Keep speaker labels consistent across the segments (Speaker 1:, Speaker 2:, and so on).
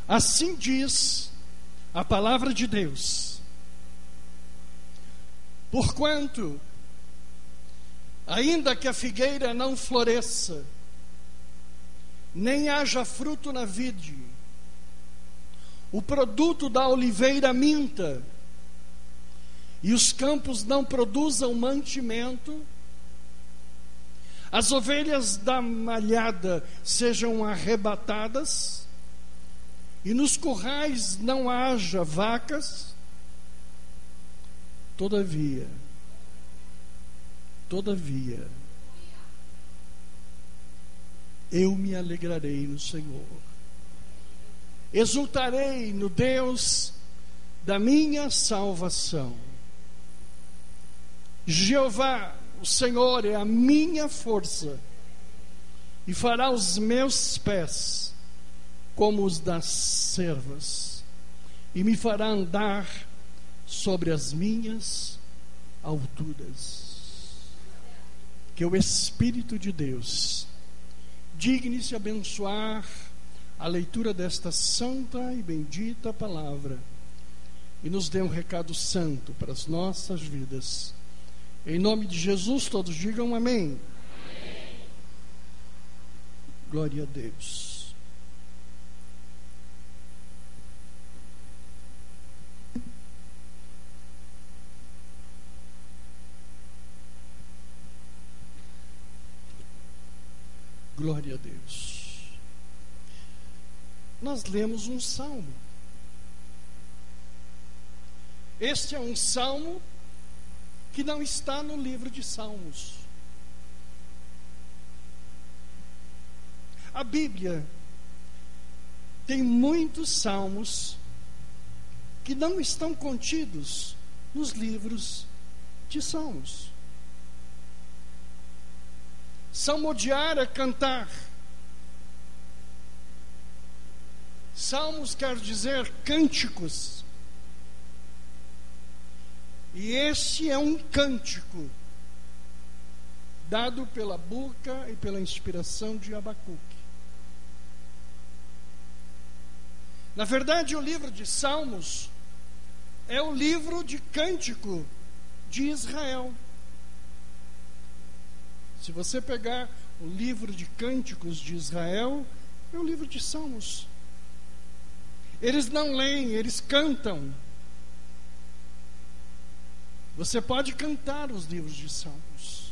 Speaker 1: Assim diz a palavra de Deus: porquanto, ainda que a figueira não floresça, nem haja fruto na vide, o produto da oliveira minta, e os campos não produzam mantimento, as ovelhas da malhada sejam arrebatadas, e nos currais não haja vacas, todavia, eu me alegrarei no Senhor, exultarei no Deus da minha salvação. Jeová, o Senhor, é a minha força, e fará os meus pés como os das servas, e me fará andar sobre as minhas alturas. Que o Espírito de Deus digne-se abençoar a leitura desta santa e bendita palavra, e nos dê um recado santo para as nossas vidas. Em nome de Jesus, todos digam amém.
Speaker 2: Amém.
Speaker 1: Glória a Deus. Glória a Deus. Nós lemos um salmo. Este é um salmo que não está no livro de Salmos. A Bíblia tem muitos salmos que não estão contidos nos livros de Salmos. Salmodiar é cantar. Salmos quer dizer cânticos. E este é um cântico dado pela boca e pela inspiração de Abacuque. Na verdade, o livro de Salmos é o livro de cântico de Israel. Se você pegar o livro de cânticos de Israel, é o livro de Salmos. Eles não leem, eles cantam. Você pode cantar os livros de Salmos.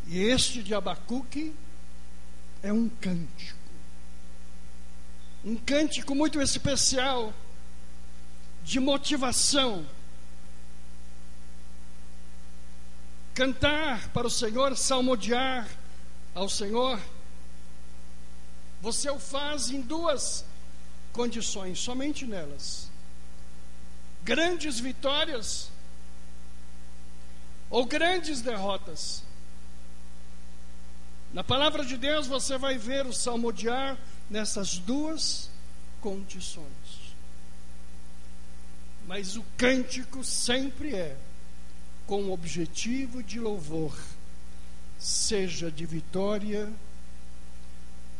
Speaker 1: E este de Abacuque é um cântico. Um cântico muito especial, de motivação. Cantar para o Senhor, salmodiar ao Senhor, você o faz em duas condições, somente nelas: grandes vitórias ou grandes derrotas. Na palavra de Deus você vai ver o salmodiar nessas duas condições. Mas o cântico sempre é com o objetivo de louvor, seja de vitória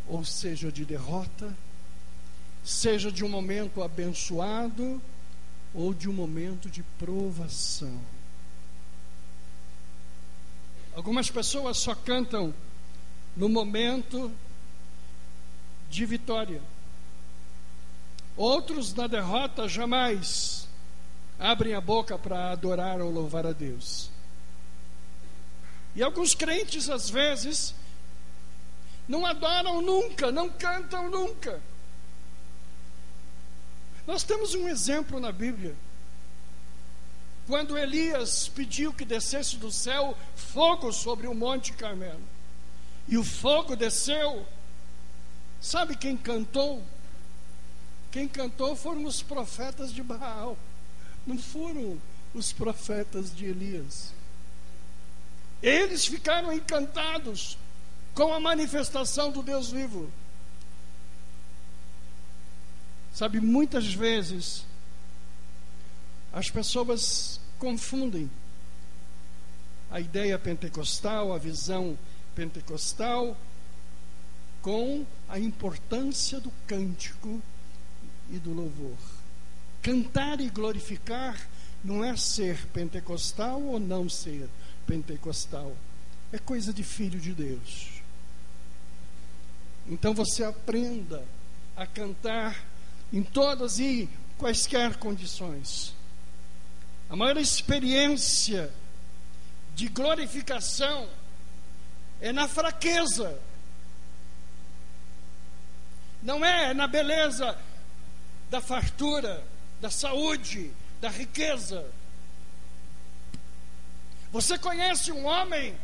Speaker 1: ou seja de derrota, seja de um momento abençoado ou de um momento de provação. Algumas pessoas só cantam no momento de vitória. Outros, na derrota, jamais abrem a boca para adorar ou louvar a Deus. E alguns crentes, às vezes, não adoram nunca, não cantam nunca. Nós temos um exemplo na Bíblia. Quando Elias pediu que descesse do céu fogo sobre o Monte Carmelo, e o fogo desceu, sabe quem cantou? Quem cantou foram os profetas de Baal, não foram os profetas de Elias. Eles ficaram encantados com a manifestação do Deus vivo. Sabe, muitas vezes as pessoas confundem a ideia pentecostal, a visão pentecostal, com a importância do cântico e do louvor. Cantar e glorificar não é ser pentecostal ou não ser pentecostal. É coisa de filho de Deus. Então você aprenda a cantar em todas e quaisquer condições. A maior experiência de glorificação é na fraqueza. Não é na beleza da fartura, da saúde, da riqueza. Você conhece um homem,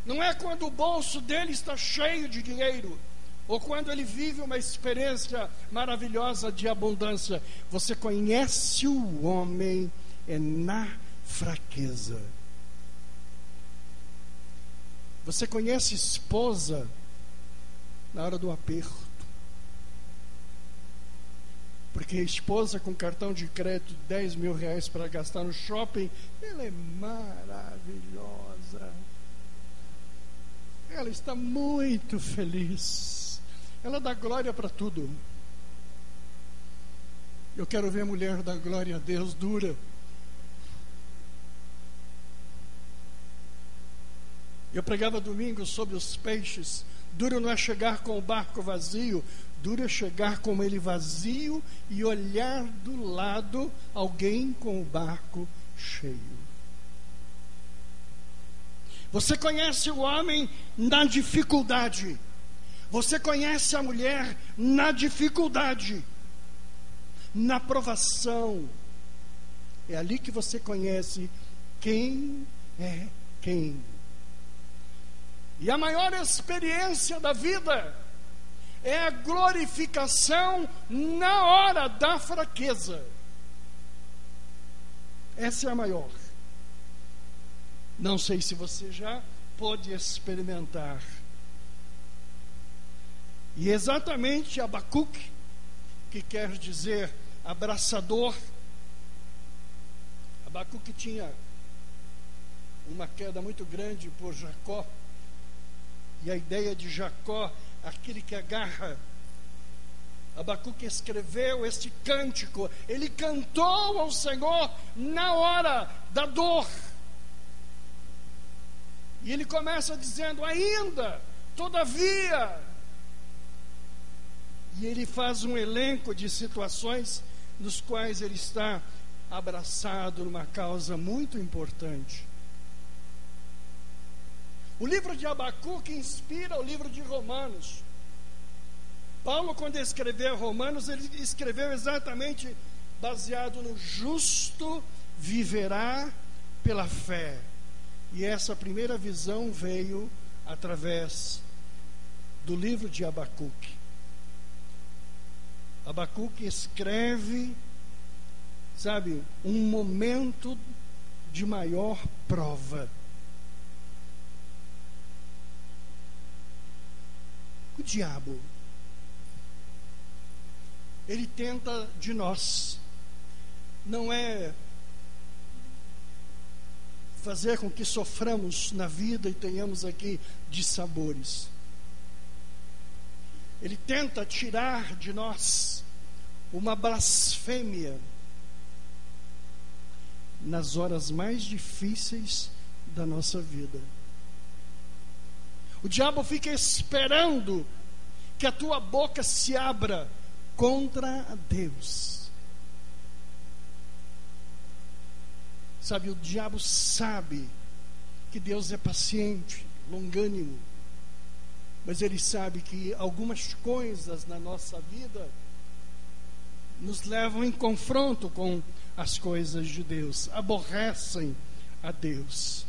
Speaker 1: não é quando o bolso dele está cheio de dinheiro, ou quando ele vive uma experiência maravilhosa de abundância. Você conhece o homem é na fraqueza. Você conhece esposa na hora do aperto. Porque a esposa com cartão de crédito de 10 mil reais para gastar no shopping, ela é maravilhosa. Ela está muito feliz. Ela dá glória para tudo. Eu quero ver a mulher dar glória a Deus dura. Eu pregava domingo sobre os peixes. Duro não é chegar com o barco vazio, duro é chegar com ele vazio e olhar do lado alguém com o barco cheio. Você conhece o homem na dificuldade. Você conhece a mulher na dificuldade, na provação. É ali que você conhece quem é quem. E a maior experiência da vida é a glorificação na hora da fraqueza. Essa é a maior. Não sei se você já pôde experimentar. E exatamente Abacuque, que quer dizer abraçador. Abacuque tinha uma queda muito grande por Jacó. E a ideia de Jacó, aquele que agarra. Abacuque escreveu este cântico. Ele cantou ao Senhor na hora da dor. E ele começa dizendo: ainda, todavia. E ele faz um elenco de situações nos quais ele está abraçado numa causa muito importante. O livro de Abacuque inspira o livro de Romanos. Paulo, quando escreveu Romanos, ele escreveu exatamente baseado no justo viverá pela fé. E essa primeira visão veio através do livro de Abacuque. Abacuque escreve, sabe, um momento de maior prova. O diabo, ele tenta de nós, não é fazer com que soframos na vida e tenhamos aqui dissabores. Ele tenta tirar de nós uma blasfêmia nas horas mais difíceis da nossa vida. O diabo fica esperando que a tua boca se abra contra a Deus. Sabe, o diabo sabe que Deus é paciente, longânimo, mas ele sabe que algumas coisas na nossa vida nos levam em confronto com as coisas de Deus, aborrecem a Deus.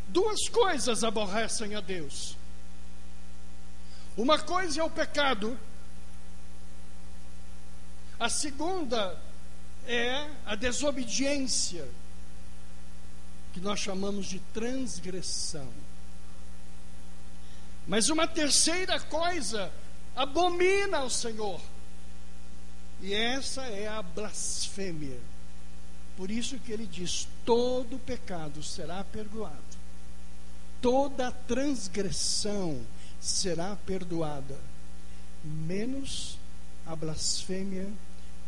Speaker 1: Duas coisas aborrecem a Deus. Uma coisa é o pecado. A segunda é a desobediência, que nós chamamos de transgressão. Mas uma terceira coisa abomina ao Senhor, e essa é a blasfêmia. Por isso que ele diz: todo pecado será perdoado, toda transgressão será perdoada, menos a blasfêmia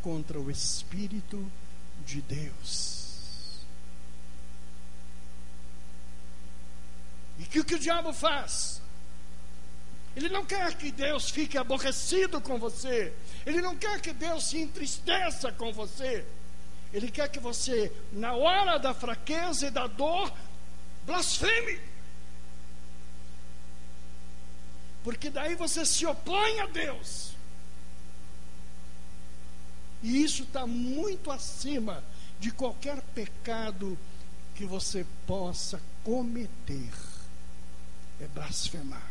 Speaker 1: contra o Espírito de Deus. E o que o diabo faz? Ele não quer que Deus fique aborrecido com você. Ele não quer que Deus se entristeça com você. Ele quer que você, na hora da fraqueza e da dor, blasfeme. Porque daí você se opõe a Deus. E isso está muito acima de qualquer pecado que você possa cometer. É blasfemar.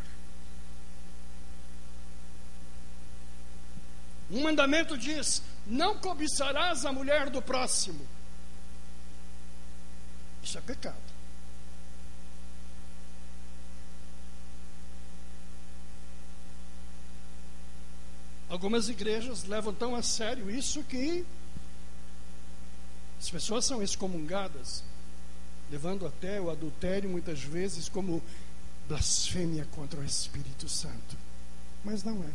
Speaker 1: Um mandamento diz: não cobiçarás a mulher do próximo. Isso é pecado. Algumas igrejas levam tão a sério isso que as pessoas são excomungadas, levando até o adultério muitas vezes como blasfêmia contra o Espírito Santo. Mas não é.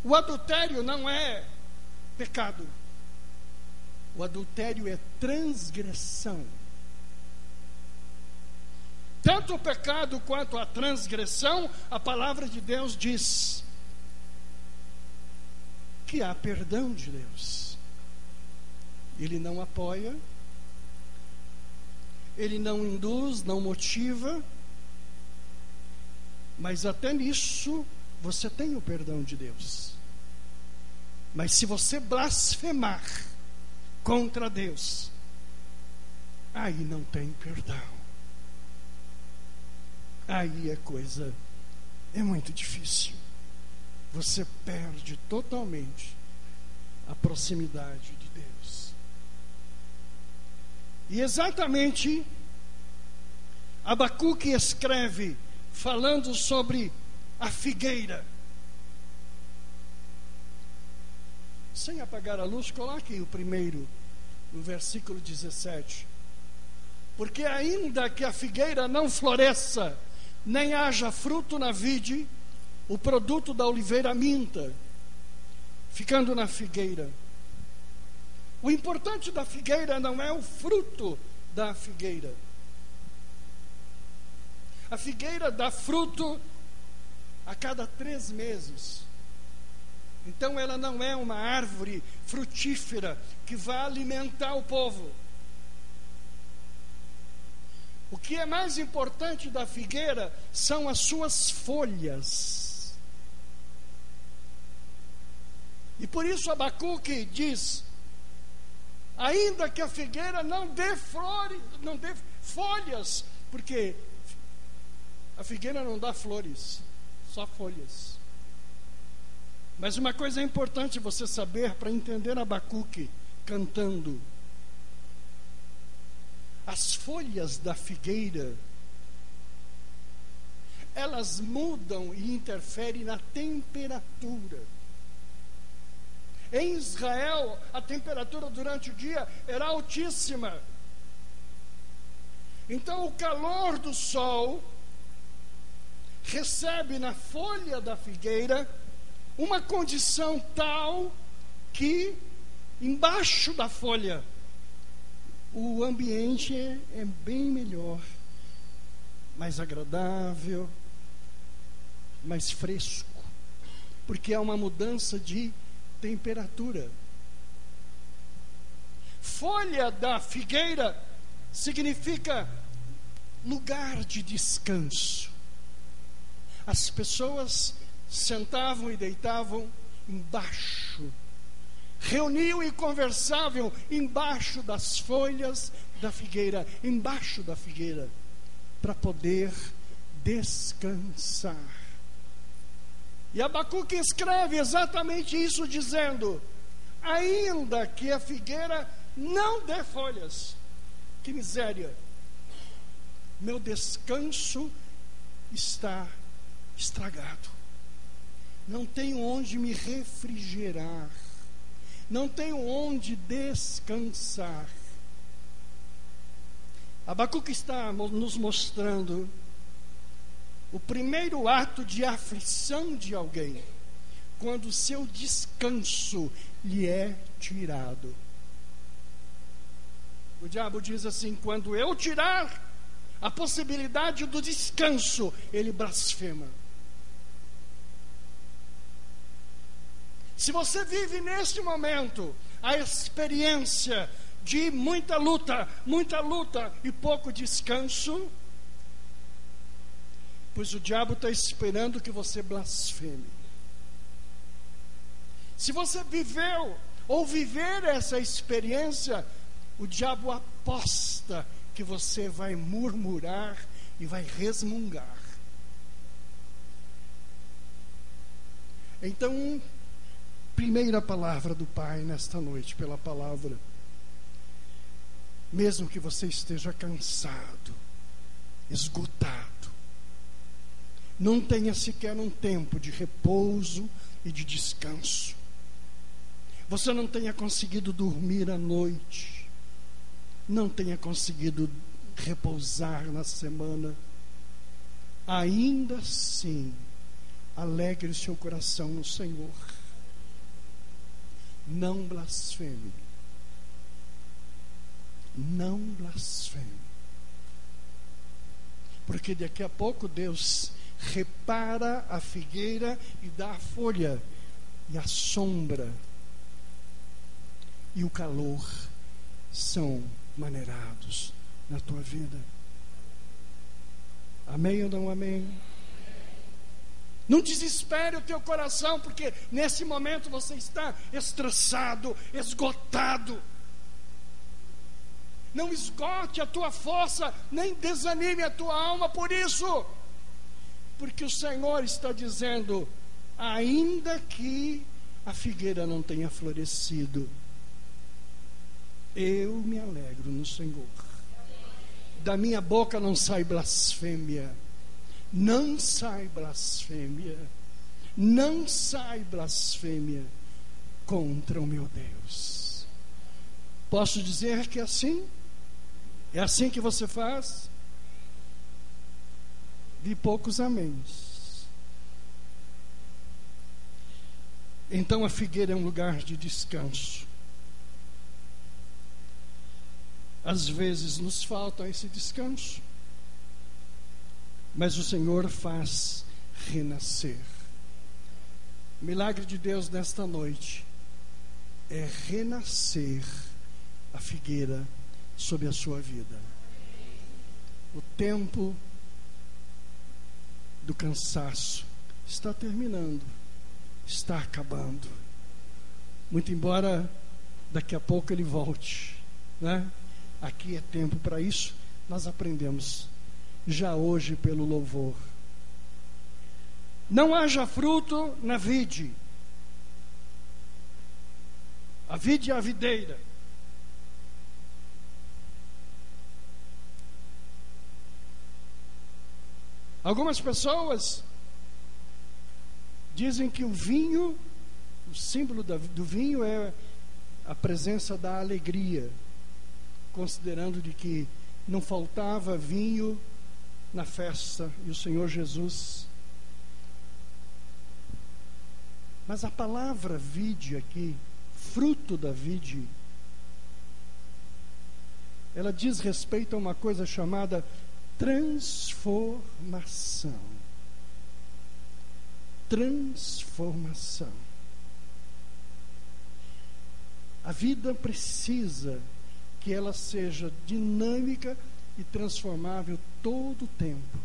Speaker 1: O adultério não é pecado. O adultério é transgressão. Tanto o pecado quanto a transgressão, a palavra de Deus diz que há perdão de Deus. Ele não apoia, ele não induz, não motiva, mas até nisso você tem o perdão de Deus. Mas se você blasfemar contra Deus, aí não tem perdão. Aí é muito difícil. Você perde totalmente a proximidade de Deus. E exatamente Abacuque escreve falando sobre a figueira. Sem apagar a luz, coloque o primeiro, no versículo 17. Porque ainda que a figueira não floresça, nem haja fruto na vide, o produto da oliveira minta, ficando na figueira. O importante da figueira não é o fruto da figueira. A figueira dá fruto a cada 3 meses. Então ela não é uma árvore frutífera que vai alimentar o povo. O que é mais importante da figueira são as suas folhas. E por isso Abacuque diz: ainda que a figueira não dê flores, não dê folhas, porque a figueira não dá flores, só folhas. Mas uma coisa é importante você saber para entender Abacuque cantando: as folhas da figueira, elas mudam e interferem na temperatura. Em Israel, a temperatura durante o dia era altíssima. Então o calor do sol recebe na folha da figueira uma condição tal que embaixo da folha o ambiente é bem melhor, mais agradável, mais fresco, porque há uma mudança de temperatura. Folha da figueira significa lugar de descanso. As pessoas sentavam e deitavam embaixo, reuniam e conversavam embaixo das folhas da figueira, embaixo da figueira, para poder descansar. E Abacuque escreve exatamente isso, dizendo: ainda que a figueira não dê folhas, que miséria, meu descanso está estragado, não tenho onde me refrigerar, não tenho onde descansar. Abacuque está nos mostrando o primeiro ato de aflição de alguém, quando o seu descanso lhe é tirado. O diabo diz assim: quando eu tirar a possibilidade do descanso, ele blasfema. Se você vive neste momento a experiência de muita luta e pouco descanso, pois o diabo está esperando que você blasfeme. Se você viveu ou viver essa experiência, o diabo aposta que você vai murmurar e vai resmungar. Então, primeira palavra do Pai nesta noite, pela palavra. Mesmo que você esteja cansado, esgotado, não tenha sequer um tempo de repouso e de descanso. Você não tenha conseguido dormir à noite, não tenha conseguido repousar na semana, ainda assim, alegre seu coração no Senhor. Não blasfeme. Não blasfeme. Porque daqui a pouco Deus repara a figueira e dá a folha, e a sombra e o calor são maneirados na tua vida. Amém ou não amém? Não desespere o teu coração, porque nesse momento você está estressado, esgotado. Não esgote a tua força, nem desanime a tua alma por isso. Porque o Senhor está dizendo: ainda que a figueira não tenha florescido, eu me alegro no Senhor. Da minha boca não sai blasfêmia. Não sai blasfêmia. Não sai blasfêmia contra o meu Deus. Posso dizer que é assim? É assim que você faz? Vi poucos améns. Então a figueira é um lugar de descanso. Às vezes nos falta esse descanso, mas o Senhor faz renascer. O milagre de Deus nesta noite é renascer a figueira sobre a sua vida. O tempo do cansaço está terminando, está acabando. Muito embora daqui a pouco ele volte, né? Aqui é tempo para isso. Nós aprendemos já hoje pelo louvor. Não haja fruto na vide. A vide é a videira. Algumas pessoas dizem que o vinho, o símbolo do vinho é a presença da alegria, considerando de que não faltava vinho na festa e o Senhor Jesus. Mas a palavra vide aqui, fruto da vide, ela diz respeito a uma coisa chamada transformação. Transformação. A vida precisa que ela seja dinâmica e transformável todo o tempo.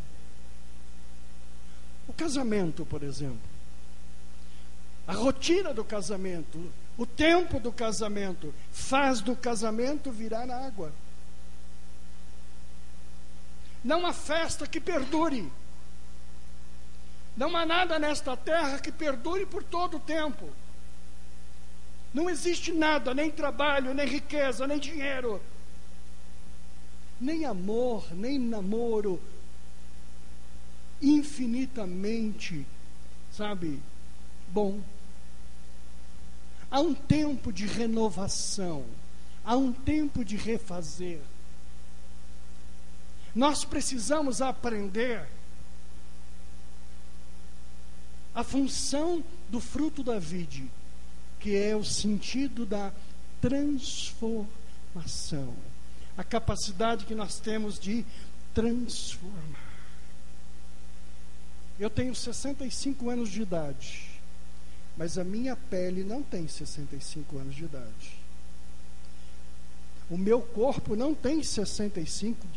Speaker 1: O casamento, por exemplo, a rotina do casamento, o tempo do casamento, faz do casamento virar água. Não há festa que perdure. Não há nada nesta terra que perdure por todo o tempo. Não existe nada, nem trabalho, nem riqueza, nem dinheiro, nem amor, nem namoro infinitamente, sabe, bom. Há um tempo de renovação, há um tempo de refazer. Nós precisamos aprender a função do fruto da vide, que é o sentido da transformação, a capacidade que nós temos de transformar. Eu tenho 65 anos de idade, mas a minha pele não tem 65 anos de idade. O meu corpo não tem 65.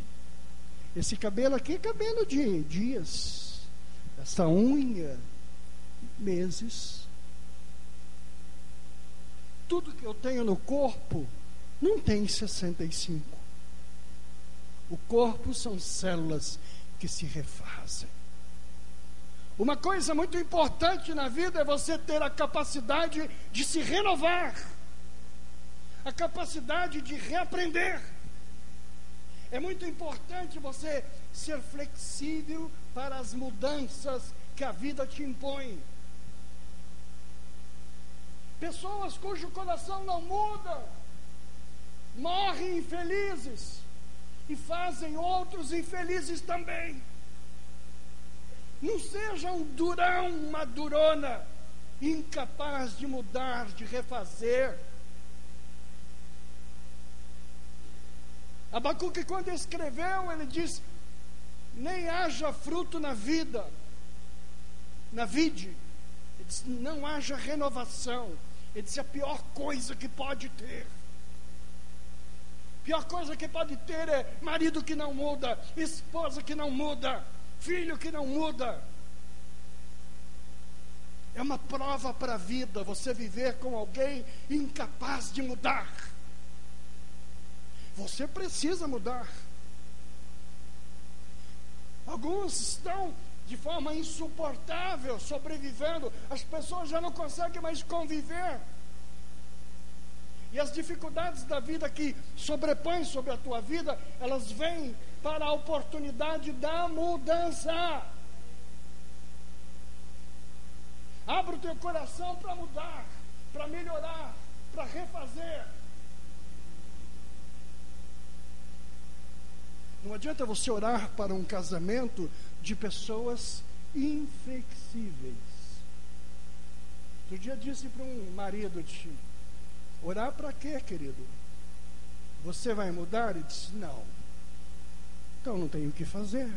Speaker 1: Esse cabelo aqui é cabelo de dias. Essa unha, meses. Tudo que eu tenho no corpo não tem 65. O corpo são células que se refazem. Uma coisa muito importante na vida é você ter a capacidade de se renovar, a capacidade de reaprender. É muito importante você ser flexível para as mudanças que a vida te impõe. Pessoas cujo coração não muda morrem infelizes e fazem outros infelizes também. Não seja um durão, uma durona, incapaz de mudar, de refazer. Abacuque, quando escreveu, ele diz: nem haja fruto na vida, na vide. Ele diz: não haja renovação. Ele diz: a pior coisa que pode ter. A pior coisa que pode ter é marido que não muda, esposa que não muda, filho que não muda. É uma prova para a vida você viver com alguém incapaz de mudar. Você precisa mudar. Alguns estão de forma insuportável sobrevivendo. As pessoas já não conseguem mais conviver. E as dificuldades da vida que sobrepõem sobre a tua vida, elas vêm para a oportunidade da mudança. Abra o teu coração para mudar, para melhorar, para refazer. Não adianta você orar para um casamento de pessoas inflexíveis. Outro dia disse para um marido: orar para quê, querido? Você vai mudar? Ele disse: não. Então não tenho o que fazer.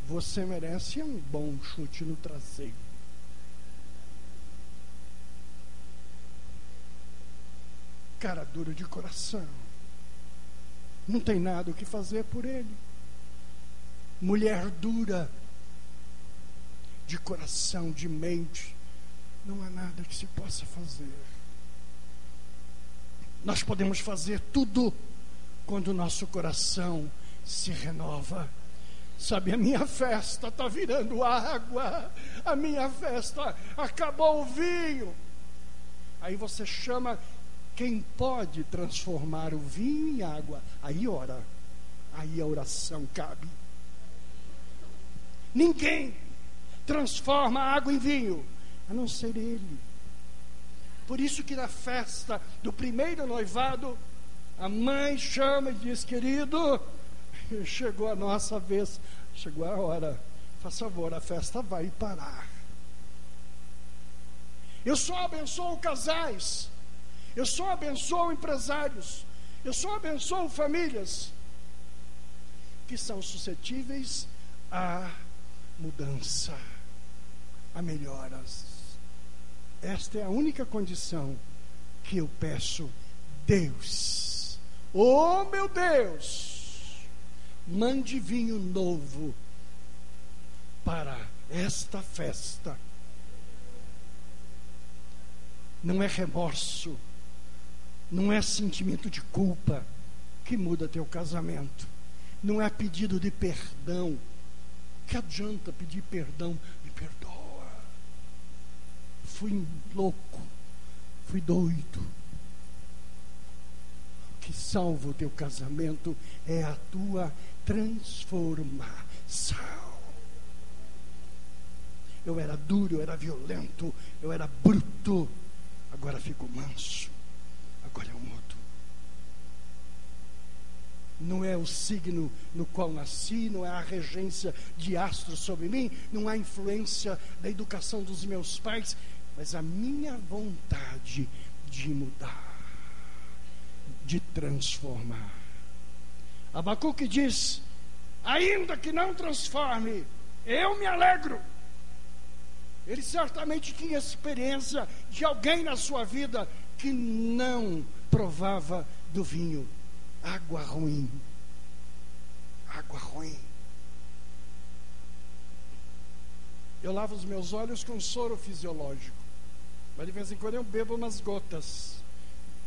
Speaker 1: Você merece um bom chute no traseiro. Cara dura de coração. Não tem nada o que fazer por ele. Mulher dura de coração, de mente. Não há nada que se possa fazer. Nós podemos fazer tudo quando o nosso coração se renova. Sabe, a minha festa está virando água. A minha festa acabou o vinho. Aí você chama quem pode transformar o vinho em água. Aí ora. Aí a oração cabe. Ninguém transforma a água em vinho, a não ser Ele. Por isso que na festa do primeiro noivado, a mãe chama e diz: querido, chegou a nossa vez, chegou a hora, faça favor, a festa vai parar. Eu só abençoo casais, eu só abençoo empresários, eu só abençoo famílias que são suscetíveis a mudança, a melhoras. Esta é a única condição que eu peço. Deus, oh meu Deus, mande vinho novo para esta festa. Não é remorso, não é sentimento de culpa que muda teu casamento, não é pedido de perdão. Que adianta pedir perdão? Me perdoa, fui louco, fui doido. O que salva o teu casamento é a tua transformação. Eu era duro, eu era violento, eu era bruto, agora fico manso, agora eu mudo. não é o signo no qual nasci, não é a regência de astros sobre mim, não é a influência da educação dos meus pais, mas a minha vontade de mudar, de transformar. Abacuque diz: ainda que não transforme, eu me alegro. Ele certamente tinha experiência de alguém na sua vida que não provava do vinho. Água ruim. Água ruim. Eu lavo os meus olhos com soro fisiológico, mas de vez em quando eu bebo umas gotas.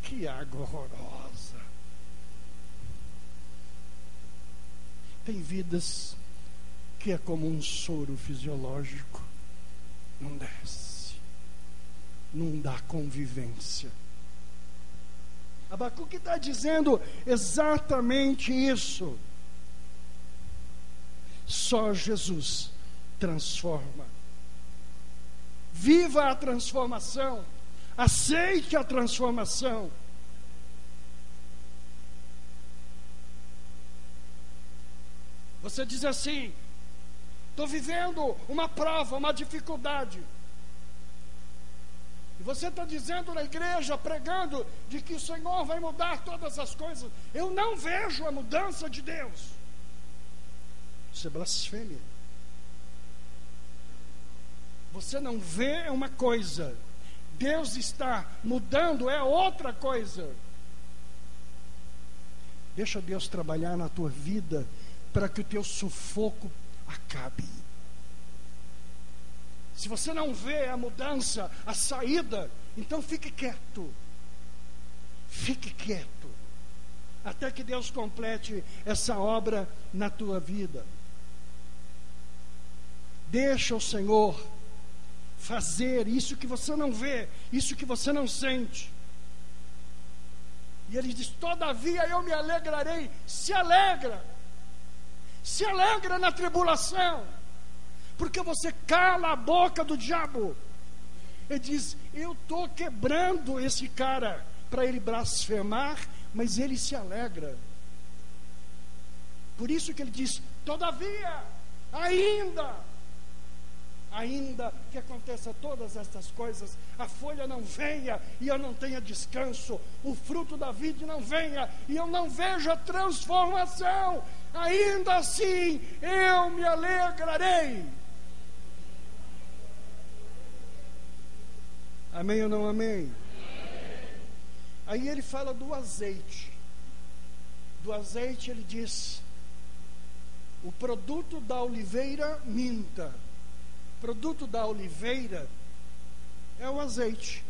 Speaker 1: Que água horrorosa. Tem vidas que é como um soro fisiológico. Não desce. Não dá convivência. Abacuque está dizendo exatamente isso. Só Jesus transforma. Viva a transformação. Aceite a transformação. Você diz assim: estou vivendo uma prova, uma dificuldade. E você está dizendo na igreja, pregando, de que o Senhor vai mudar todas as coisas. Eu não vejo a mudança de Deus. Isso é blasfêmia. Você não vê uma coisa, Deus está mudando é outra coisa. Deixa Deus trabalhar na tua vida para que o teu sufoco acabe. Se você não vê a mudança, a saída, então fique quieto. Fique quieto. Até que Deus complete essa obra na tua vida. Deixa o Senhor fazer isso que você não vê, isso que você não sente. E Ele diz: todavia eu me alegrarei. Se alegra. Se alegra na tribulação, porque você cala a boca do diabo. Ele diz: eu estou quebrando esse cara para ele blasfemar, mas ele se alegra. Por isso que ele diz: todavia, ainda que aconteça todas estas coisas, a folha não venha e eu não tenha descanso, o fruto da vide não venha e eu não veja transformação, ainda assim eu me alegrarei. Amém ou não amém? Aí ele fala do azeite. Do azeite ele diz: o produto da oliveira minta. O produto da oliveira é o azeite.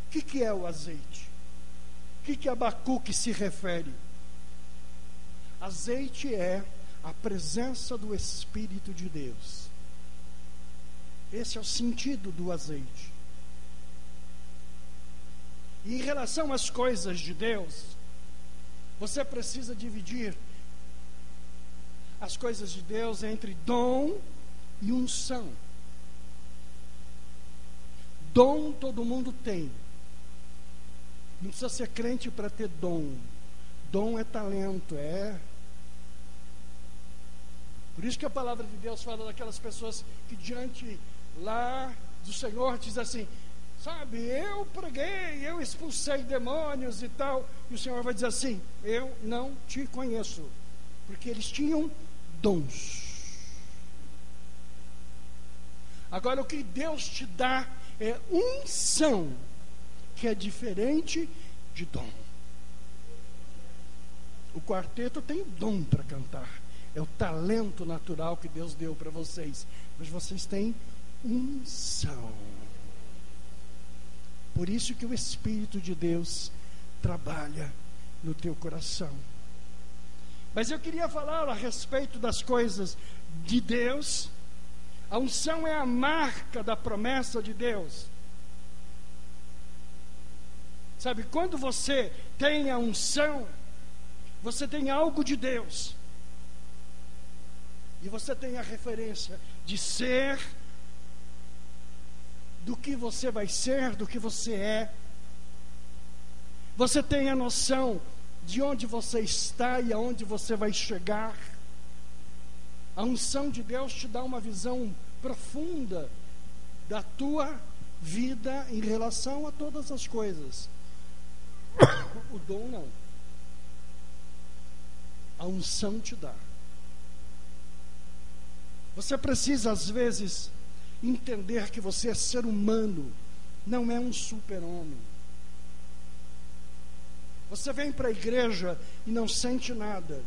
Speaker 1: O que é o azeite? O que Abacuque se refere? Azeite é a presença do Espírito de Deus. Esse é o sentido do azeite. E em relação às coisas de Deus, você precisa dividir as coisas de Deus entre dom e unção. Dom todo mundo tem. Não precisa ser crente para ter dom. Dom é talento, é. Por isso que a palavra de Deus fala daquelas pessoas que diante lá do Senhor diz assim: sabe, eu preguei, eu expulsei demônios e tal. E o Senhor vai dizer assim: eu não te conheço. Porque eles tinham dons. Agora o que Deus te dá é unção, que é diferente de dom. O quarteto tem dom para cantar, é o talento natural que Deus deu para vocês, mas vocês têm unção. Por isso que o Espírito de Deus trabalha no teu coração. Mas eu queria falar a respeito das coisas de Deus. A unção é a marca da promessa de Deus. Sabe, quando você tem a unção, você tem algo de Deus. E você tem a referência de ser, do que você vai ser, do que você é. Você tem a noção de onde você está e aonde você vai chegar? A unção de Deus te dá uma visão profunda da tua vida em relação a todas as coisas. O dom não. A unção te dá. Você precisa, às vezes, entender que você é ser humano, não é um super-homem. Você vem para a igreja e não sente nada.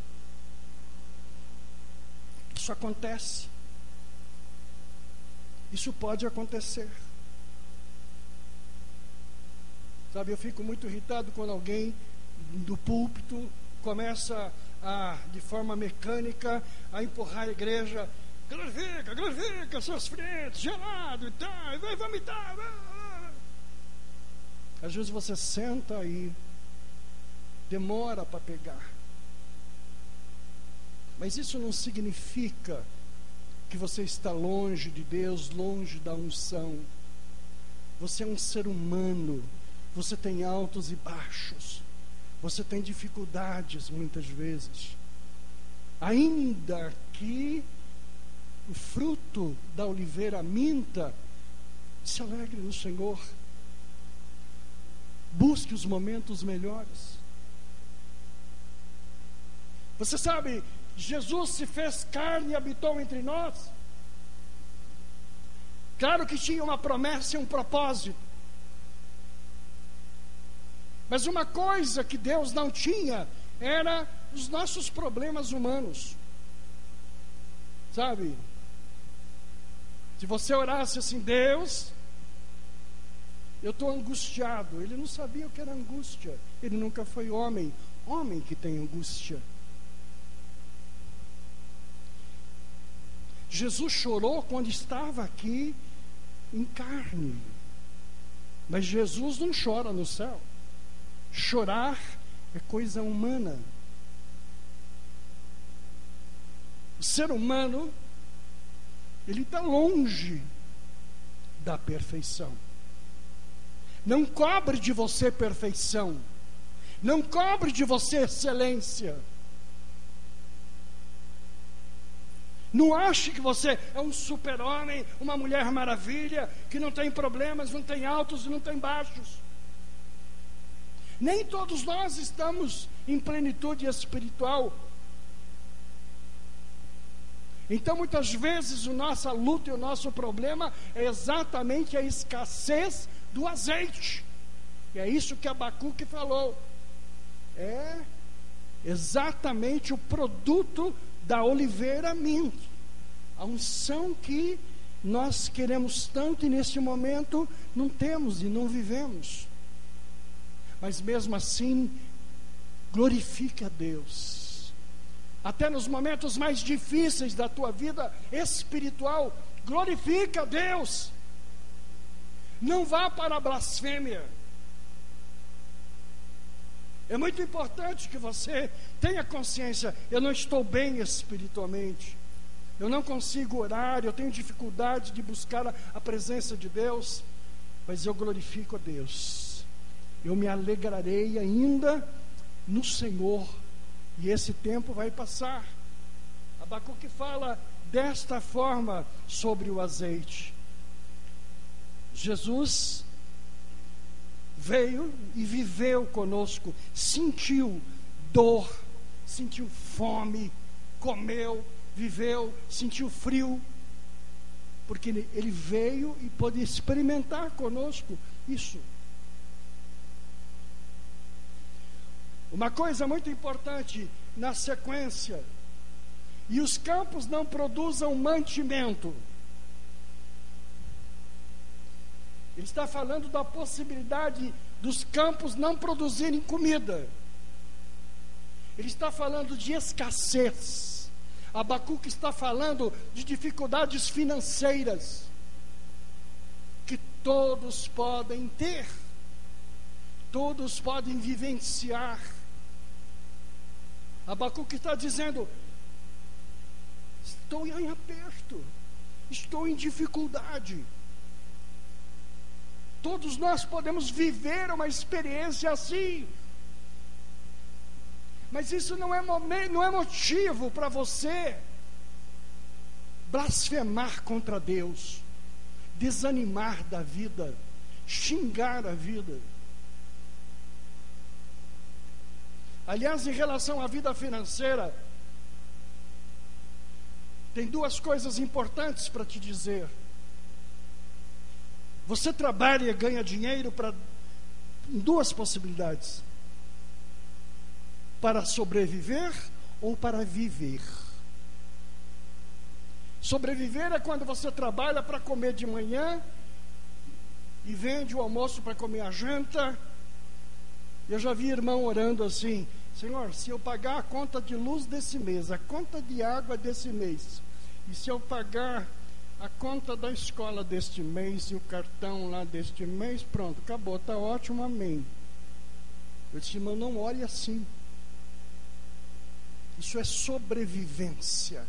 Speaker 1: Isso acontece. Isso pode acontecer. Sabe, eu fico muito irritado quando alguém do púlpito começa de forma mecânica, a empurrar a igreja. Glorifica, seus frentes, gelado e tal, vai vomitar. Às vezes você senta e demora para pegar. Mas isso não significa que você está longe de Deus, longe da unção. Você é um ser humano. Você tem altos e baixos. Você tem dificuldades muitas vezes. Ainda que o fruto da oliveira minta, se alegre no Senhor. Busque os momentos melhores. Você sabe, Jesus se fez carne e habitou entre nós. Claro que tinha uma promessa e um propósito. Mas uma coisa que Deus não tinha era os nossos problemas humanos. Sabe? Se você orasse assim, Deus, eu estou angustiado. Ele não sabia o que era angústia. Ele nunca foi homem. Homem que tem angústia. Jesus chorou quando estava aqui em carne. Mas Jesus não chora no céu. Chorar é coisa humana. O ser humano, ele está longe da perfeição. Não cobre de você perfeição. Não cobre de você excelência. Não ache que você é um super-homem, uma mulher maravilha, que não tem problemas, não tem altos e não tem baixos. Nem todos nós estamos em plenitude espiritual. Então, muitas vezes, a nossa luta e o nosso problema é exatamente a escassez do azeite. E é isso que Abacuque falou. É exatamente o produto da oliveira minta. A unção que nós queremos tanto e neste momento não temos e não vivemos. Mas mesmo assim, glorifique a Deus. Até nos momentos mais difíceis da tua vida espiritual, glorifique a Deus. Não vá para a blasfêmia. É muito importante que você tenha consciência, eu não estou bem espiritualmente. Eu não consigo orar, eu tenho dificuldade de buscar a presença de Deus, mas eu glorifico a Deus. Eu me alegrarei ainda no Senhor, e esse tempo vai passar. Abacuque fala desta forma sobre o azeite. Jesus veio e viveu conosco, sentiu dor, sentiu fome, comeu, viveu, sentiu frio, porque ele veio e pôde experimentar conosco isso. Uma coisa muito importante na sequência: e os campos não produzam mantimento. Ele está falando da possibilidade dos campos não produzirem comida. Ele está falando de escassez. Abacuque está falando de dificuldades financeiras que todos podem ter, todos podem vivenciar. Abacuque está dizendo: estou em aperto, estou em dificuldade. Todos nós podemos viver uma experiência assim. Mas isso não é motivo para você blasfemar contra Deus, desanimar da vida, xingar a vida. Aliás, em relação à vida financeira, tem duas coisas importantes para te dizer. Você trabalha e ganha dinheiro em duas possibilidades: para sobreviver ou para viver. Sobreviver é quando você trabalha para comer de manhã e vende o almoço para comer a janta. Eu já vi irmão orando assim: Senhor, se eu pagar a conta de luz desse mês, a conta de água desse mês, e se eu pagar a conta da escola deste mês e o cartão lá deste mês, pronto, acabou, está ótimo, amém. Eu disse: irmão, não ore assim. Isso é sobrevivência.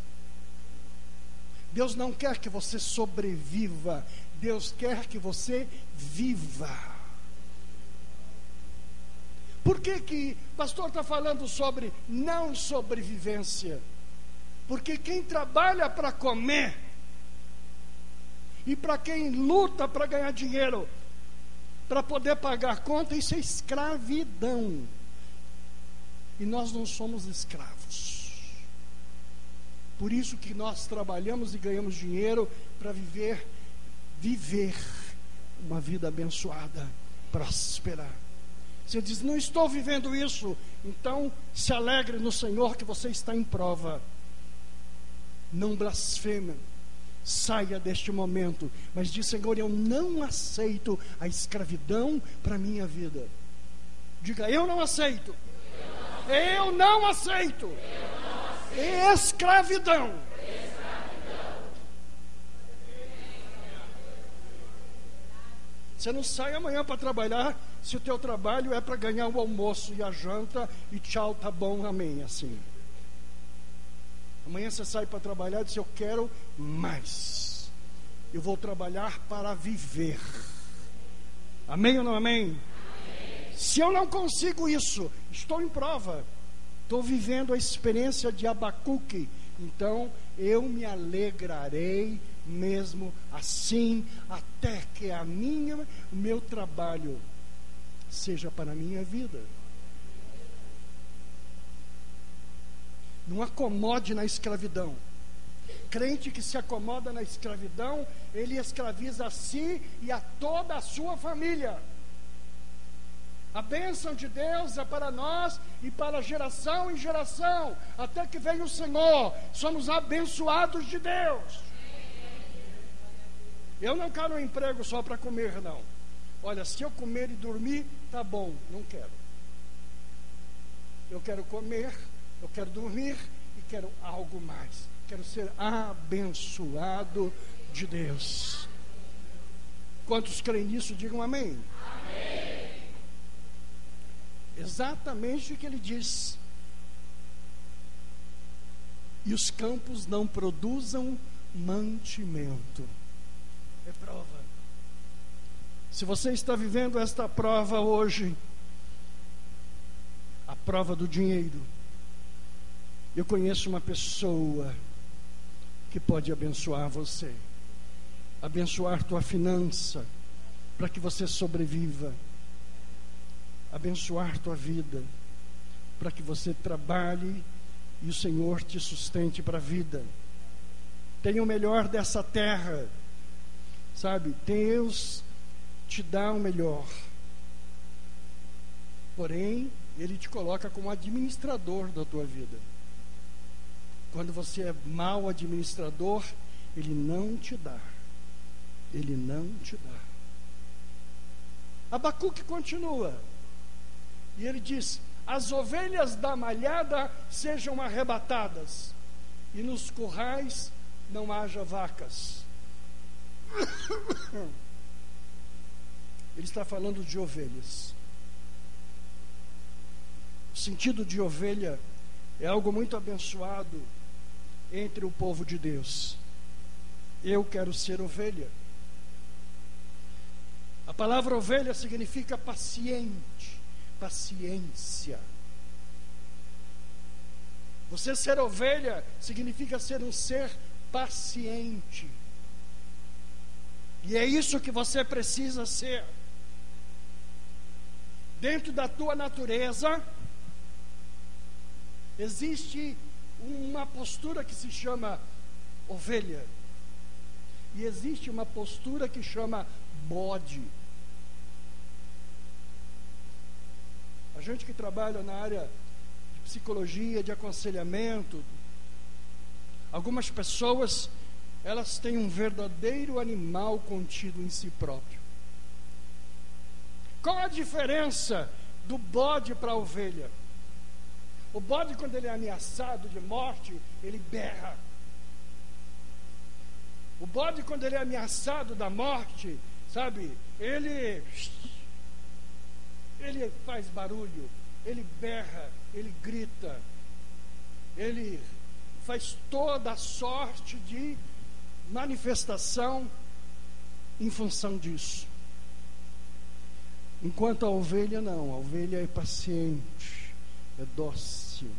Speaker 1: Deus não quer que você sobreviva, Deus quer que você viva. Por que o pastor está falando sobre não sobrevivência? Porque quem trabalha para comer e para quem luta para ganhar dinheiro, para poder pagar a conta, isso é escravidão. E nós não somos escravos. Por isso que nós trabalhamos e ganhamos dinheiro para viver uma vida abençoada, próspera. Você diz: não estou vivendo isso. Então se alegre no Senhor que você está em prova. Não blasfeme, saia deste momento, mas diz: Senhor, eu não aceito a escravidão para a minha vida. Diga: eu não aceito. Eu não aceito. Escravidão. Você não sai amanhã para trabalhar se o teu trabalho é para ganhar o almoço e a janta e tchau, tá bom, amém, assim. Amanhã você sai para trabalhar e diz: eu quero mais. Eu vou trabalhar para viver. Amém ou não amém? Amém. Se eu não consigo isso, estou em prova. Estou vivendo a experiência de Abacuque. Então eu me alegrarei mesmo assim, até que o meu trabalho seja para a minha vida. Não acomode na escravidão. Crente que se acomoda na escravidão, ele escraviza a si e a toda a sua família. A bênção de Deus é para nós e para geração em geração, até que venha o Senhor. Somos abençoados de Deus. Eu não quero um emprego só para comer, não. Olha, se eu comer e dormir, tá bom, não quero. Eu quero comer, eu quero dormir e quero algo mais. Quero ser abençoado de Deus. Quantos creem nisso, digam amém. Amém. Exatamente o que ele diz. E os campos não produzam mantimento. É prova. Se você está vivendo esta prova hoje, a prova do dinheiro, eu conheço uma pessoa que pode abençoar você, abençoar tua finança, para que você sobreviva, abençoar tua vida, para que você trabalhe e o Senhor te sustente para a vida. Tenha o melhor dessa terra, sabe? Deus te dá o melhor, porém Ele te coloca como administrador da tua vida. Quando você é mau administrador, Ele não te dá. Ele não te dá. Abacuque continua. E ele diz: as ovelhas da malhada sejam arrebatadas, e nos currais não haja vacas. Ele está falando de ovelhas. O sentido de ovelha é algo muito abençoado entre o povo de Deus. Eu quero ser ovelha. A palavra ovelha significa paciente, paciência. Você ser ovelha significa ser um ser paciente. E é isso que você precisa ser. Dentro da tua natureza, existe uma postura que se chama ovelha. E existe uma postura que chama bode. A gente que trabalha na área de psicologia, de aconselhamento, algumas pessoas, elas têm um verdadeiro animal contido em si próprio. Qual a diferença do bode para a ovelha? O bode, quando ele é ameaçado de morte, ele berra. O bode, quando ele é ameaçado da morte, sabe, ele faz barulho, ele berra, ele grita, ele faz toda a sorte de manifestação em função disso. Enquanto a ovelha não, a ovelha é paciente, é dócil,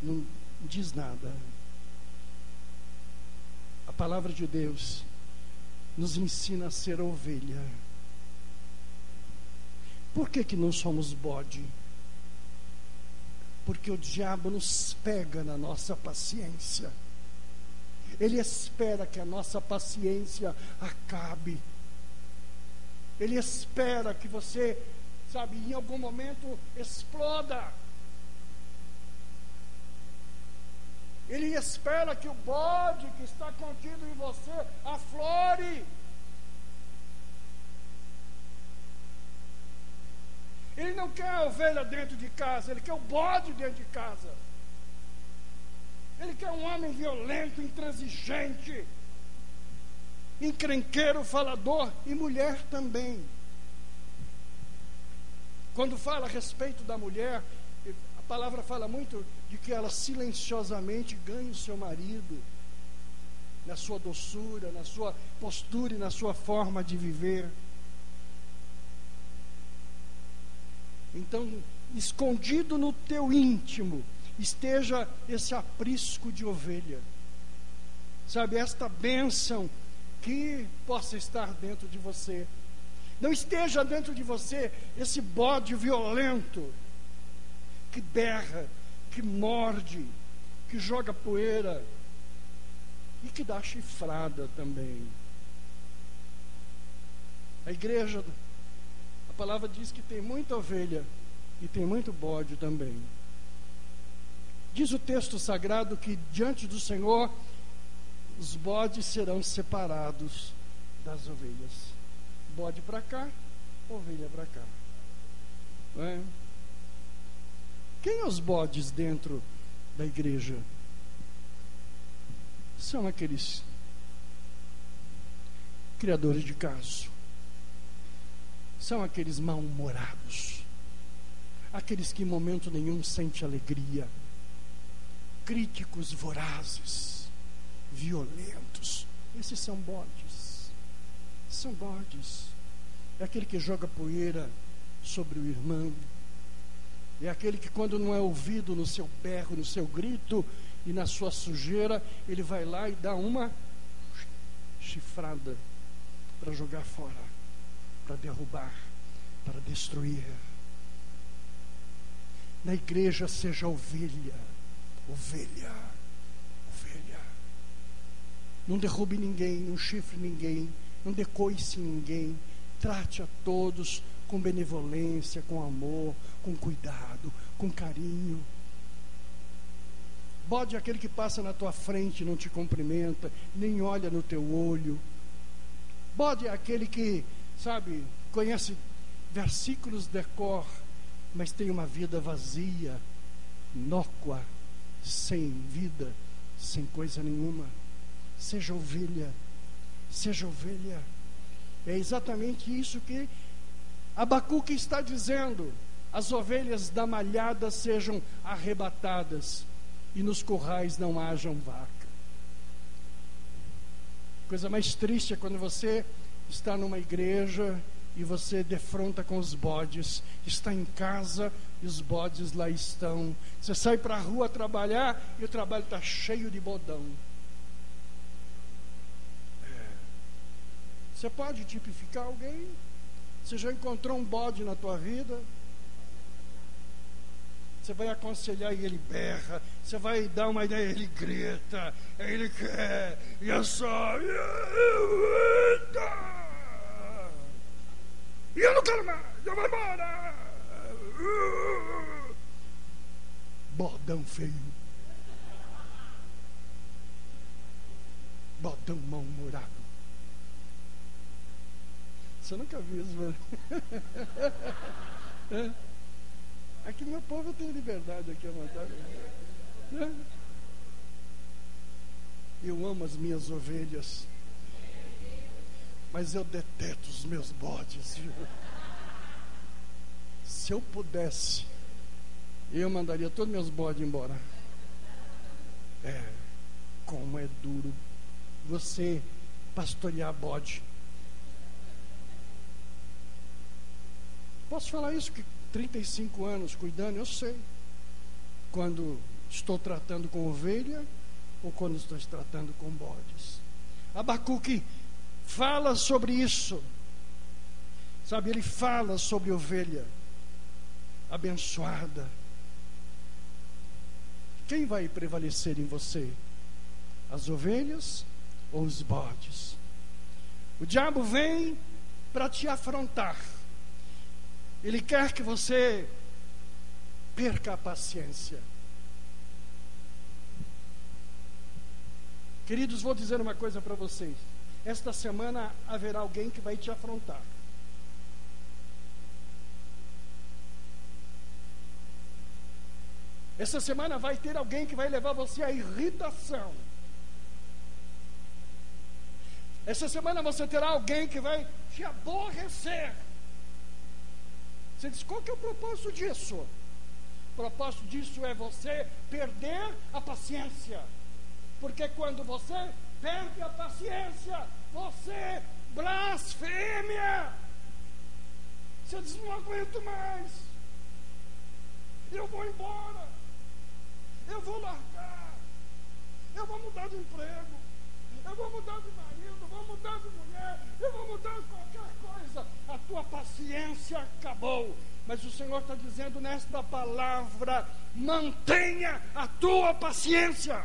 Speaker 1: não diz nada. A palavra de Deus nos ensina a ser ovelha. Por que não somos bode? Porque o diabo nos pega na nossa paciência. Ele espera que a nossa paciência acabe. Ele espera que você, sabe, em algum momento exploda. Ele espera que o bode que está contido em você aflore. Ele não quer a ovelha dentro de casa, ele quer o bode dentro de casa. Ele quer um homem violento, intransigente, encrenqueiro, falador, e mulher também. Quando fala a respeito da mulher, a palavra fala muito de que ela silenciosamente ganha o seu marido, na sua doçura, na sua postura e na sua forma de viver. Então, escondido no teu íntimo, esteja esse aprisco de ovelha. Sabe, esta bênção que possa estar dentro de você. Não esteja dentro de você esse bode violento, que berra, que morde, que joga poeira e que dá chifrada também. A igreja, a palavra diz que tem muita ovelha e tem muito bode também. Diz o texto sagrado que diante do Senhor os bodes serão separados das ovelhas. Bode para cá, ovelha para cá. Não é? Quem é os bodes dentro da igreja? São aqueles criadores de caso. São aqueles mal-humorados. Aqueles que em momento nenhum sentem alegria. Críticos vorazes, violentos. Esses são bodes. São bodes. É aquele que joga poeira sobre o irmão. É aquele que, quando não é ouvido no seu berro, no seu grito e na sua sujeira, ele vai lá e dá uma chifrada para jogar fora, para derrubar, para destruir. Na igreja seja ovelha, ovelha, ovelha. Não derrube ninguém, não chifre ninguém, não decoice ninguém. Trate a todos com benevolência, com amor, com cuidado, com carinho. Bode é aquele que passa na tua frente e não te cumprimenta, nem olha no teu olho. Bode é aquele que, sabe, conhece versículos de cor, mas tem uma vida vazia, inócua, sem vida, sem coisa nenhuma. Seja ovelha, seja ovelha. É exatamente isso que Abacuque está dizendo: as ovelhas da malhada sejam arrebatadas e nos currais não hajam vaca. Coisa mais triste é quando você está numa igreja e você defronta com os bodes. Está em casa e os bodes lá estão. Você sai para a rua trabalhar e o trabalho está cheio de bodão. Você pode tipificar alguém? Você já encontrou um bode na tua vida? Você vai aconselhar e ele berra. Você vai dar uma ideia e ele grita. Ele quer. E é só. E eu não quero mais. Eu vou embora. Bordão feio. Bordão mal-humorado. Você nunca viu isso, velho? Aqui meu povo tem liberdade aqui à vontade. Eu amo as minhas ovelhas, mas eu detesto os meus bodes. Se eu pudesse, eu mandaria todos meus bodes embora. Como é duro você pastorear bode. Posso falar isso que 35 anos cuidando, eu sei quando estou tratando com ovelha ou quando estou tratando com bodes. Abacuque fala sobre isso, sabe, ele fala sobre ovelha abençoada. Quem vai prevalecer em você? As ovelhas ou os bodes? O diabo vem para te afrontar. Ele quer que você perca a paciência. Queridos, vou dizer uma coisa para vocês. Esta semana haverá alguém que vai te afrontar. Essa semana vai ter alguém que vai levar você à irritação. Essa semana você terá alguém que vai te aborrecer. Você diz, qual que é o propósito disso? O propósito disso é você perder a paciência. Porque quando você perde a paciência, você blasfêmia. Você diz, não aguento mais. Eu vou embora. Eu vou largar. Eu vou mudar de emprego. Eu vou mudar de marido. Eu vou mudar de mulher. Eu vou mudar de qualquer coisa. A tua paciência acabou. Mas o Senhor está dizendo nesta palavra: mantenha a tua paciência.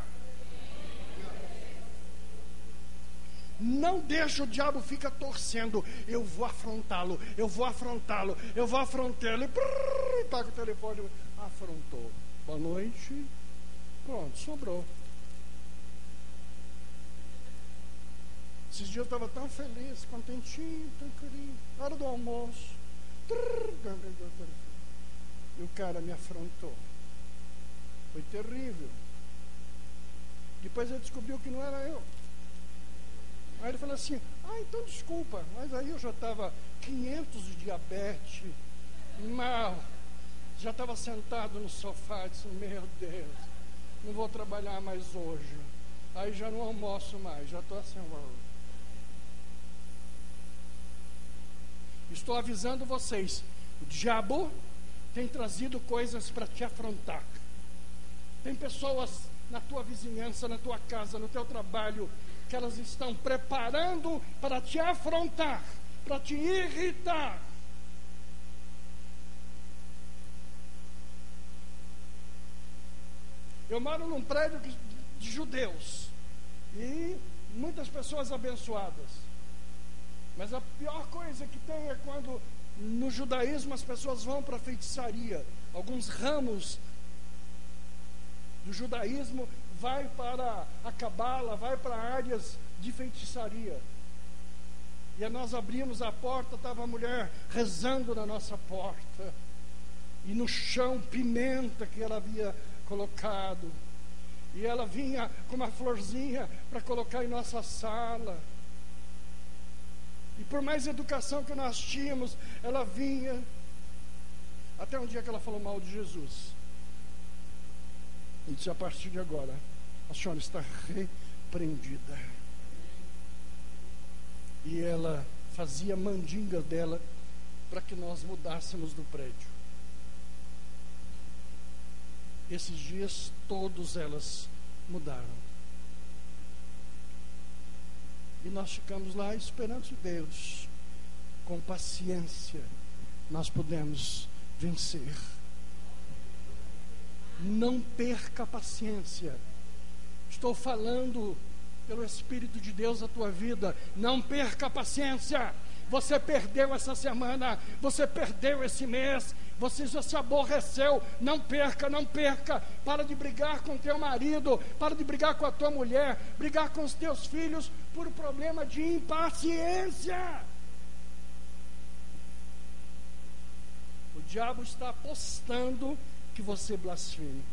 Speaker 1: Não deixa o diabo ficar torcendo. Eu vou afrontá-lo. Eu vou afrontá-lo. Eu vou afrontá-lo. Está com o telefone. Afrontou. Boa noite. Pronto, sobrou. Esses dias eu estava tão feliz, contentinho, tão querido. Hora do almoço. E o cara me afrontou. Foi terrível. Depois ele descobriu que não era eu. Aí ele falou assim, então desculpa. Mas aí eu já estava 500 de diabetes, mal. Já estava sentado no sofá, disse, meu Deus, não vou trabalhar mais hoje. Aí já não almoço mais, já estou assim. Estou avisando vocês, o diabo tem trazido coisas para te afrontar. Tem pessoas na tua vizinhança, na tua casa, no teu trabalho, que elas estão preparando para te afrontar, para te irritar. Eu moro num prédio de judeus e muitas pessoas abençoadas. Mas a pior coisa que tem é quando no judaísmo as pessoas vão para a feitiçaria. Alguns ramos do judaísmo vai para a cabala, vai para áreas de feitiçaria. E nós abrimos a porta, estava a mulher rezando na nossa porta. E no chão pimenta que ela havia colocado. E ela vinha com uma florzinha para colocar em nossa sala. E por mais educação que nós tínhamos, ela vinha. Até um dia que ela falou mal de Jesus. E disse, a partir de agora, a senhora está repreendida. E ela fazia mandinga dela para que nós mudássemos do prédio. Esses dias, todas elas mudaram. E nós ficamos lá esperando Deus. Com paciência, nós podemos vencer. Não perca a paciência. Estou falando pelo Espírito de Deus a tua vida. Não perca a paciência. Você perdeu essa semana, você perdeu esse mês, você já se aborreceu. Não perca, não perca. Para de brigar com teu marido, para de brigar com a tua mulher, brigar com os teus filhos por problema de impaciência. O diabo está apostando que você blasfeme.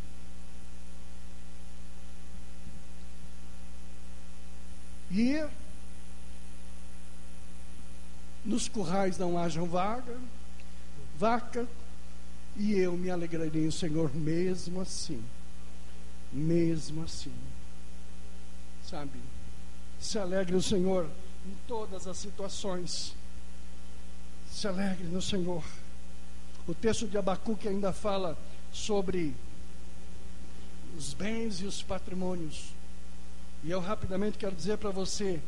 Speaker 1: E nos currais não hajam vaca, e eu me alegrarei no Senhor mesmo assim. Mesmo assim. Sabe? Se alegre no Senhor em todas as situações. Se alegre no Senhor. O texto de Abacuque ainda fala sobre os bens e os patrimônios. E eu rapidamente quero dizer para você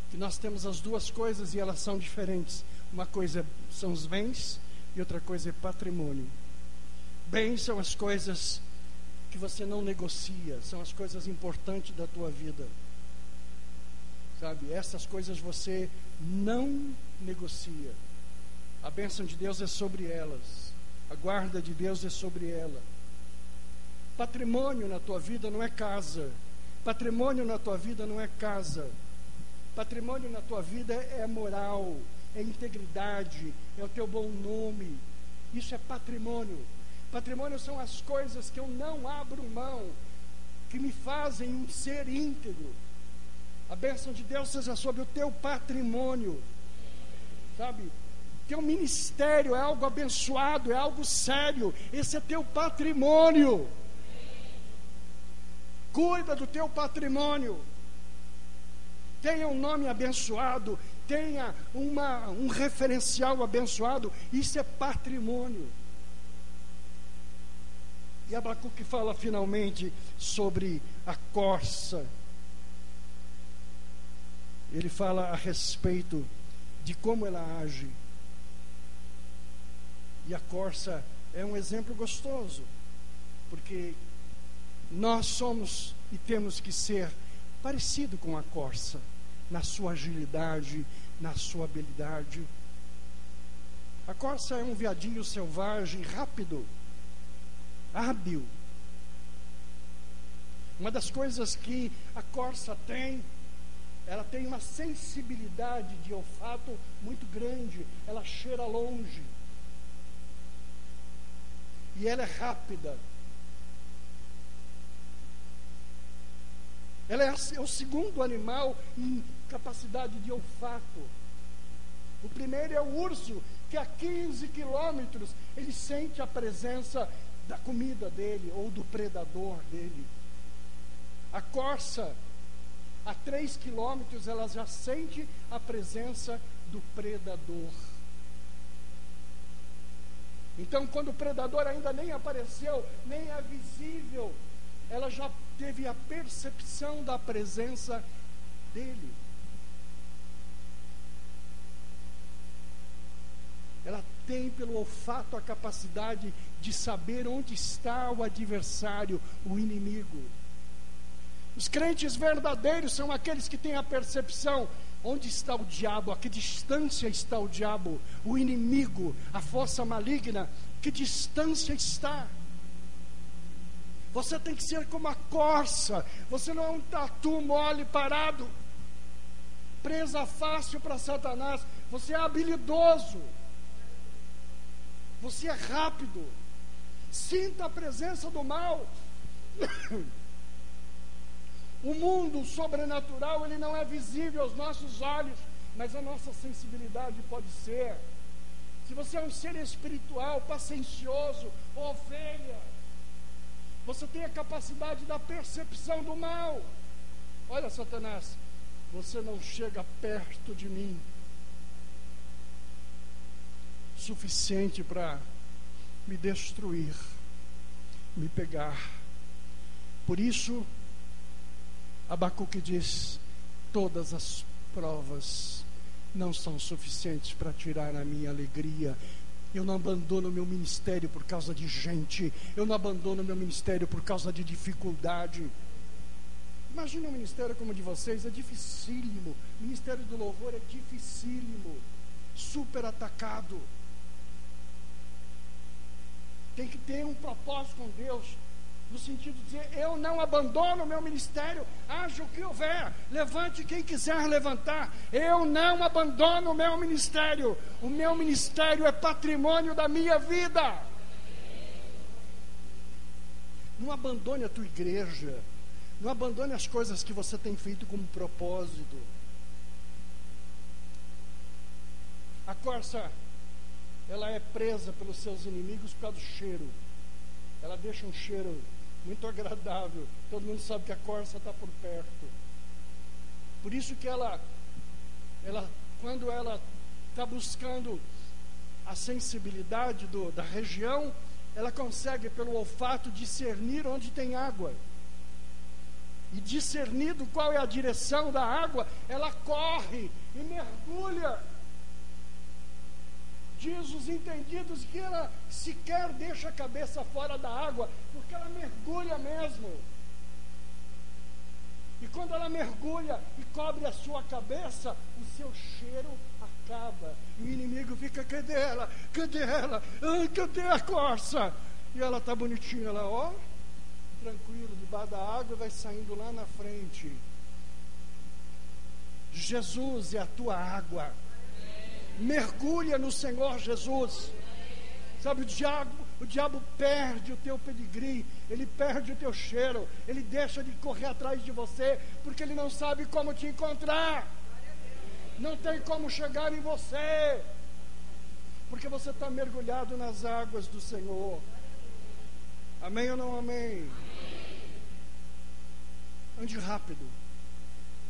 Speaker 1: que nós temos as duas coisas e elas são diferentes. Uma coisa são os bens e outra coisa é patrimônio. Bens são as coisas que você não negocia, são as coisas importantes da tua vida. Sabe, essas coisas você não negocia. A bênção de Deus é sobre elas, a guarda de Deus é sobre ela. Patrimônio na tua vida não é casa. Patrimônio na tua vida não é casa. Patrimônio na tua vida é moral, é integridade, é o teu bom nome. Isso é patrimônio. Patrimônio são as coisas que eu não abro mão, que me fazem um ser íntegro. A bênção de Deus seja sobre o teu patrimônio. Sabe? Teu ministério é algo abençoado, é algo sério. Esse é teu patrimônio. Cuida do teu patrimônio. Tenha um nome abençoado, tenha um referencial abençoado. Isso é patrimônio. E Abacuque fala finalmente sobre a corça. Ele fala a respeito de como ela age. E a corça é um exemplo gostoso, porque nós somos e temos que ser parecido com a corça, na sua agilidade, na sua habilidade. A corça é um veadinho selvagem, rápido, hábil. Uma das coisas que a corça tem, ela tem uma sensibilidade de olfato muito grande, ela cheira longe. E ela é rápida. Ela é o segundo animal em capacidade de olfato. O primeiro é o urso, que a 15 quilômetros ele sente a presença da comida dele ou do predador dele. A corça, a 3 quilômetros, ela já sente a presença do predador. Então, quando o predador ainda nem apareceu, nem é visível, ela já teve a percepção da presença dele. Ela tem pelo olfato a capacidade de saber onde está o adversário, o inimigo. Os crentes verdadeiros são aqueles que têm a percepção onde está o diabo, a que distância está o diabo, o inimigo, a força maligna, que distância está. Você tem que ser como a corça. Você não é um tatu mole parado, presa fácil para Satanás. Você é habilidoso. Você é rápido. Sinta a presença do mal. O mundo sobrenatural, ele não é visível aos nossos olhos, mas a nossa sensibilidade pode ser. Se você é um ser espiritual, paciencioso, ovelha, você tem a capacidade da percepção do mal. Olha, Satanás, você não chega perto de mim. suficiente para me destruir, me pegar. Por isso, Abacuque diz: todas as provas não são suficientes para tirar a minha alegria. Eu não abandono o meu ministério por causa de gente. Eu não abandono o meu ministério por causa de dificuldade. Imagina um ministério como o de vocês, é dificílimo. O ministério do louvor é dificílimo, super atacado. Tem que ter um propósito com Deus, no sentido de dizer: eu não abandono o meu ministério, haja o que houver, levante quem quiser levantar, eu não abandono o meu ministério é patrimônio da minha vida. Não abandone a tua igreja, não abandone as coisas que você tem feito como propósito. A corça, ela é presa pelos seus inimigos por causa do cheiro. Ela deixa um cheiro muito agradável. Todo mundo sabe que a corça está por perto. Por isso que ela quando ela está buscando a sensibilidade da região, ela consegue pelo olfato discernir onde tem água. E discernindo qual é a direção da água, ela corre e mergulha. Diz os entendidos que ela sequer deixa a cabeça fora da água, porque ela mergulha mesmo. E quando ela mergulha e cobre a sua cabeça, o seu cheiro acaba. E o inimigo fica: cadê ela? Cadê ela? Ai, cadê a corça? E ela está bonitinha lá, ó, tranquilo, debaixo da água, vai saindo lá na frente. Jesus é a tua água. Mergulha no Senhor Jesus. Sabe, o diabo perde o teu pedigree, ele perde o teu cheiro, ele deixa de correr atrás de você, porque ele não sabe como te encontrar, não tem como chegar em você, porque você está mergulhado nas águas do Senhor. Amém ou não amém? Ande rápido,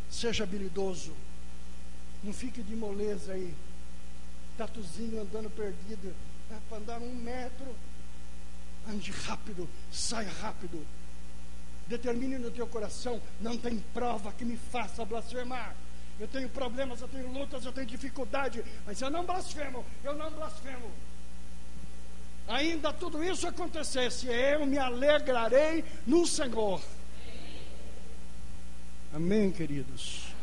Speaker 1: seja habilidoso, não fique de moleza aí, tatuzinho andando perdido, para andar 1 metro. Ande rápido, saia rápido. Determine no teu coração: não tem prova que me faça blasfemar. Eu tenho problemas, eu tenho lutas, eu tenho dificuldade, mas eu não blasfemo, eu não blasfemo. Ainda tudo isso acontecesse, eu me alegrarei no Senhor. Amém, queridos?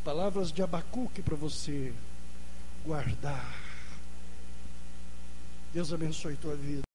Speaker 1: Palavras de Abacuque para você guardar. Deus abençoe tua vida.